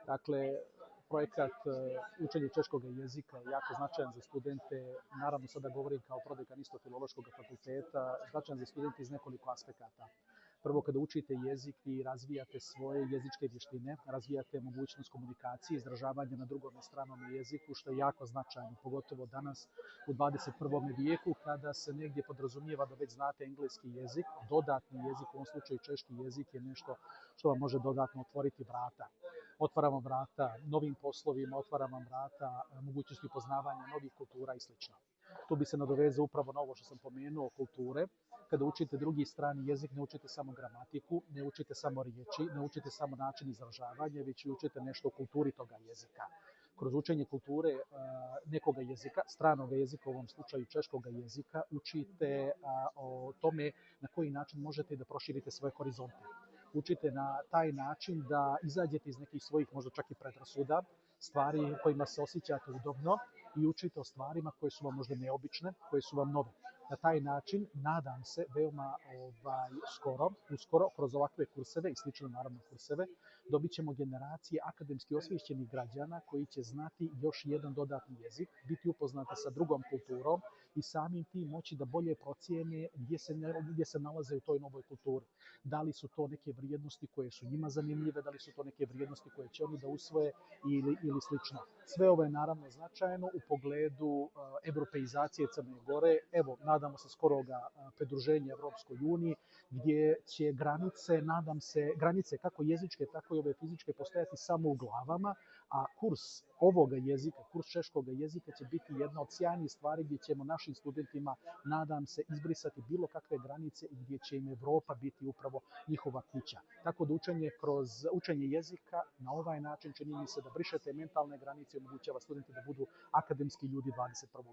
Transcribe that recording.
Dakle, projekat učenje češkog jezika je jako značajan za studente. Naravno, sada govorim kao prodekan isto filološkog fakulteta, značajan za studente iz nekoliko aspekata. Prvo, kada učite jezik, vi razvijate svoje jezičke vještine, razvijate mogućnost komunikacije, izražavanja na drugom stranom jeziku, što je jako značajno, pogotovo danas u 21. vijeku, kada se negdje podrazumijeva da već znate engleski jezik, dodatni jezik, u ovom slučaju češki jezik, je nešto što vam može dodatno otvoriti vrata. Otvara vam vrata novim poslovima, otvara vam vrata mogućnosti poznavanja novih kultura i sl. Tu bi se nadovezao upravo na ovo što sam pomenuo, kulture. Kada učite drugi strani jezik, ne učite samo gramatiku, ne učite samo riječi, ne učite samo način izražavanja, već i učite nešto o kulturi toga jezika. Kroz učenje kulture nekoga jezika, stranog jezika, u ovom slučaju češkog jezika, učite o tome na koji način možete da proširite svoje horizonte. Učite na taj način da izađete iz nekih svojih možda čak i predrasuda, stvari kojima se osjećate udobno i učite o stvarima koje su vam možda neobične, koje su vam nove. Na taj način, nadam se, veoma uskoro, kroz ovakve kurseve i slično naravno kurseve, dobit ćemo generacije akademski osvješćenih građana koji će znati još jedan dodatni jezik, biti upoznata sa drugom kulturom i samim tim moći da bolje procijene gdje se nalaze u toj novoj kulturi. Da li su to neke vrijednosti koje su njima zanimljive, da li su to neke vrijednosti koje će oni da usvoje ili slično. Sve ovo je naravno značajno u pogledu evropeizacije Crne Gore. Evo, nadamo se skoroga pridruženja Evropskoj uniji, gdje će granice kako jezičke, tako i ove fizičke postojati samo u glavama, a kurs ovoga jezika, kurs češkog jezika će biti jedna od sjajnih stvari gdje ćemo našim studentima, nadam se, izbrisati bilo kakve granice i gdje će im Evropa biti upravo njihova kuća. Tako da kroz učenje jezika na ovaj način čini mi se da brišete mentalne granice i omogućava studenti da budu akademski ljudi 21.